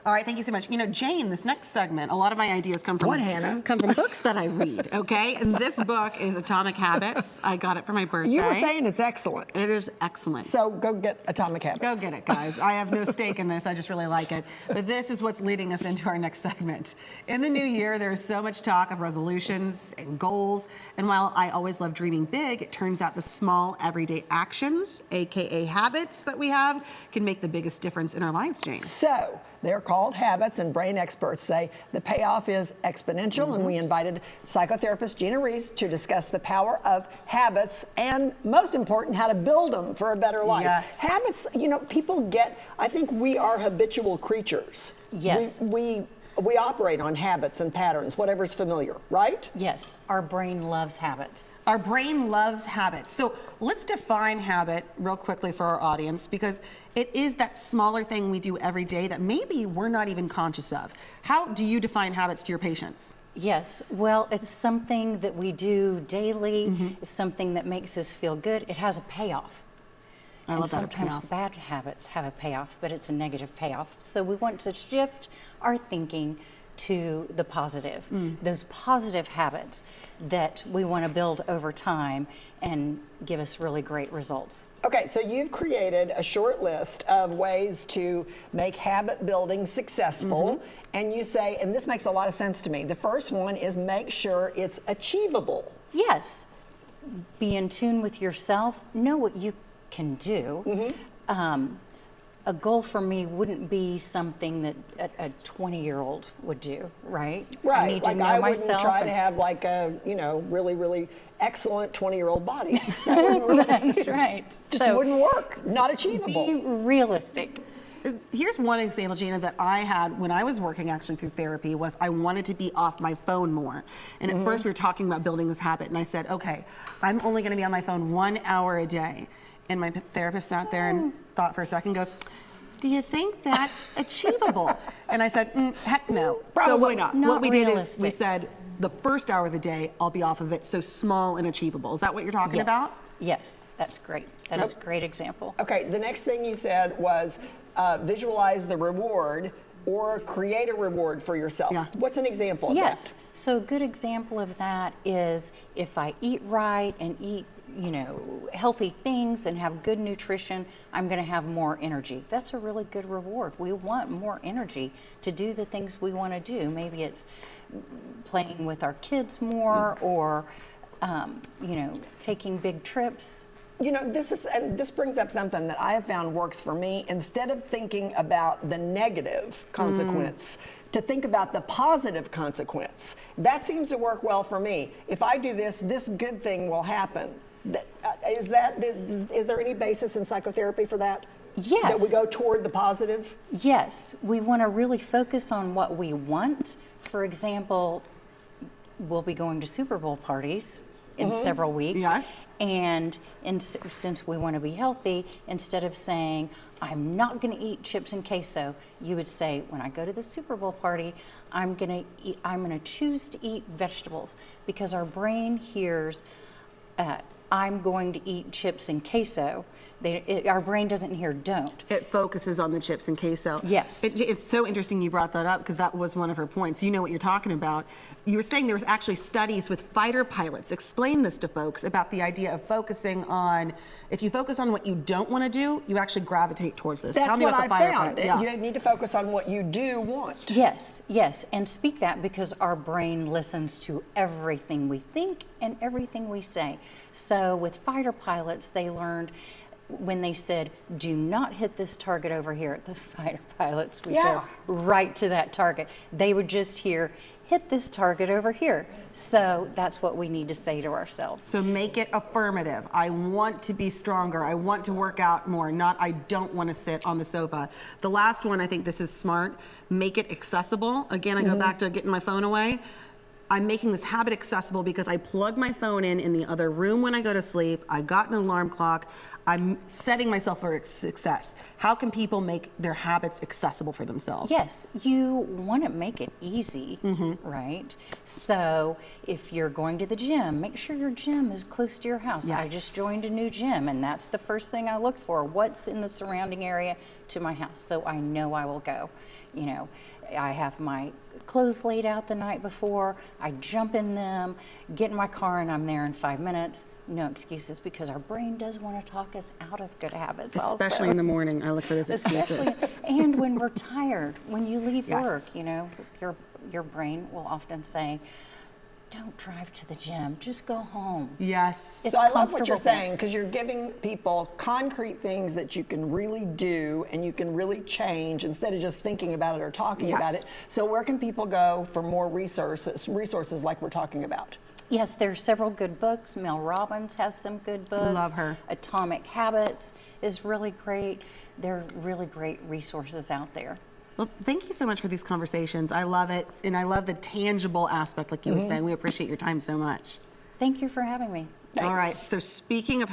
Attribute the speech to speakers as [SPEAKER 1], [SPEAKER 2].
[SPEAKER 1] All right, thank you so much. You know, Jane, this next segment, a lot of my ideas come from
[SPEAKER 2] What, Hannah?
[SPEAKER 1] come from books that I read, okay? And this book is Atomic Habits. I got it for my birthday.
[SPEAKER 2] You were saying it's excellent.
[SPEAKER 1] It is excellent.
[SPEAKER 2] So go get Atomic Habits.
[SPEAKER 1] Go get it, guys. I have no stake in this. I just really like it. But this is what's leading us into our next segment. In the new year, there's so much talk of resolutions and goals. And while I always love dreaming big, it turns out the small, everyday actions, AKA habits that we have, can make the biggest difference in our lives, Jane.
[SPEAKER 2] So they're called habits, and brain experts say the payoff is exponential. And we invited psychotherapist Gina Rees to discuss the power of habits and, most important, how to build them for a better life.
[SPEAKER 1] Yes.
[SPEAKER 2] Habits, you know, people get, I think we are habitual creatures.
[SPEAKER 3] Yes.
[SPEAKER 2] We operate on habits and patterns, whatever's familiar, right?
[SPEAKER 3] Yes, our brain loves habits.
[SPEAKER 1] Our brain loves habits. So let's define habit real quickly for our audience, because it is that smaller thing we do every day that maybe we're not even conscious of. How do you define habits to your patients?
[SPEAKER 3] Yes, well, it's something that we do daily. It's something that makes us feel good. It has a payoff.
[SPEAKER 1] I love that, a
[SPEAKER 3] sometimes
[SPEAKER 1] payoff.
[SPEAKER 3] bad habits have a payoff, but it's a negative payoff. So we want to shift our thinking to the positive, those positive habits that we want to build over time and give us really great results.
[SPEAKER 2] Okay, so you've created a short list of ways to make habit building successful. And you say, and this makes a lot of sense to me, the first one is make sure it's achievable.
[SPEAKER 3] Yes, be in tune with yourself, know what you can do. A goal for me wouldn't be something that a 20-year-old would do, right?
[SPEAKER 2] Right,
[SPEAKER 3] I need to
[SPEAKER 2] like
[SPEAKER 3] know
[SPEAKER 2] I wouldn't
[SPEAKER 3] myself.
[SPEAKER 2] try to have like a, you know, really, really excellent 20-year-old body. That wouldn't really,
[SPEAKER 3] That's right.
[SPEAKER 2] just wouldn't work, not achievable.
[SPEAKER 3] Be realistic.
[SPEAKER 1] Here's one example, Gina, that I had when I was working actually through therapy was I wanted to be off my phone more. And at first we were talking about building this habit, and I said, okay, I'm only gonna be on my phone 1 hour a day. And my therapist sat there and thought for a second, goes, do you think that's achievable? And I said, heck no.
[SPEAKER 2] Probably not.
[SPEAKER 1] What we did is
[SPEAKER 3] realistic.
[SPEAKER 1] we said, the first hour of the day, I'll be off of it, so small and achievable. Is that what you're talking about?
[SPEAKER 3] Yes, that's great. That is a great example.
[SPEAKER 2] Okay, the next thing you said was visualize the reward or create a reward for yourself.
[SPEAKER 1] Yeah.
[SPEAKER 2] What's an example of
[SPEAKER 3] Yes,
[SPEAKER 2] that?
[SPEAKER 3] so a good example of that is if I eat right and eat, you know, healthy things and have good nutrition, I'm going to have more energy. That's a really good reward. We want more energy to do the things we want to do. Maybe it's playing with our kids more or, you know, taking big trips.
[SPEAKER 2] You know, this brings up something that I have found works for me. Instead of thinking about the negative consequence, to think about the positive consequence. That seems to work well for me. If I do this, this good thing will happen. Is there any basis in psychotherapy for that?
[SPEAKER 3] Yes.
[SPEAKER 2] That we go toward the positive?
[SPEAKER 3] Yes, we want to really focus on what we want. For example, we'll be going to Super Bowl parties in several weeks.
[SPEAKER 1] Yes.
[SPEAKER 3] And since we want to be healthy, instead of saying, I'm not going to eat chips and queso, you would say, when I go to the Super Bowl party, I'm going to choose to eat vegetables, because our brain hears, I'm going to eat chips and queso. Our brain doesn't hear don't.
[SPEAKER 1] It focuses on the chips and queso.
[SPEAKER 3] Yes.
[SPEAKER 1] It's so interesting you brought that up, because that was one of her points. You know what you're talking about. You were saying there was actually studies with fighter pilots. Explain this to folks about the idea of focusing on, if you focus on what you don't want to do, you actually gravitate towards this.
[SPEAKER 2] That's
[SPEAKER 1] Tell me
[SPEAKER 2] what
[SPEAKER 1] about the
[SPEAKER 2] I
[SPEAKER 1] fighter
[SPEAKER 2] found.
[SPEAKER 1] pilot. Yeah.
[SPEAKER 2] You need to focus on what you do want.
[SPEAKER 3] Yes, yes, and speak that, because our brain listens to everything we think and everything we say. So with fighter pilots, they learned when they said, do not hit this target over here, the fighter pilots would go right to that target. They would just hear, hit this target over here. So that's what we need to say to ourselves.
[SPEAKER 1] So make it affirmative. I want to be stronger. I want to work out more, not I don't want to sit on the sofa. The last one, I think this is smart. Make it accessible. Again, I go back to getting my phone away. I'm making this habit accessible because I plug my phone in the other room when I go to sleep. I got an alarm clock. I'm setting myself for success. How can people make their habits accessible for themselves?
[SPEAKER 3] Yes, you want to make it easy, right? So if you're going to the gym, make sure your gym is close to your house.
[SPEAKER 1] Yes.
[SPEAKER 3] I just joined a new gym, and that's the first thing I look for. What's in the surrounding area to my house, so I know I will go. you know, I have my clothes laid out the night before, I jump in them, get in my car, and I'm there in 5 minutes. No excuses, because our brain does want to talk us out of good habits
[SPEAKER 1] Especially in the morning, I look for those excuses.
[SPEAKER 3] and when we're tired, when you leave
[SPEAKER 1] Yes.
[SPEAKER 3] work, you know, your brain will often say, don't drive to the gym, just go home.
[SPEAKER 1] Yes.
[SPEAKER 3] It's
[SPEAKER 2] So I love what
[SPEAKER 3] comfortable
[SPEAKER 2] you're
[SPEAKER 3] thing.
[SPEAKER 2] saying, because you're giving people concrete things that you can really do and you can really change instead of just thinking about it or talking about
[SPEAKER 1] Yes.
[SPEAKER 2] it. So where can people go for more resources like we're talking about?
[SPEAKER 3] Yes, there's several good books. Mel Robbins has some good books.
[SPEAKER 1] Love her.
[SPEAKER 3] Atomic Habits is really great. There are really great resources out there.
[SPEAKER 1] Well, thank you so much for these conversations. I love it, and I love the tangible aspect, like you were saying. We appreciate your time so much.
[SPEAKER 3] Thank you for having me.
[SPEAKER 1] All right, so speaking of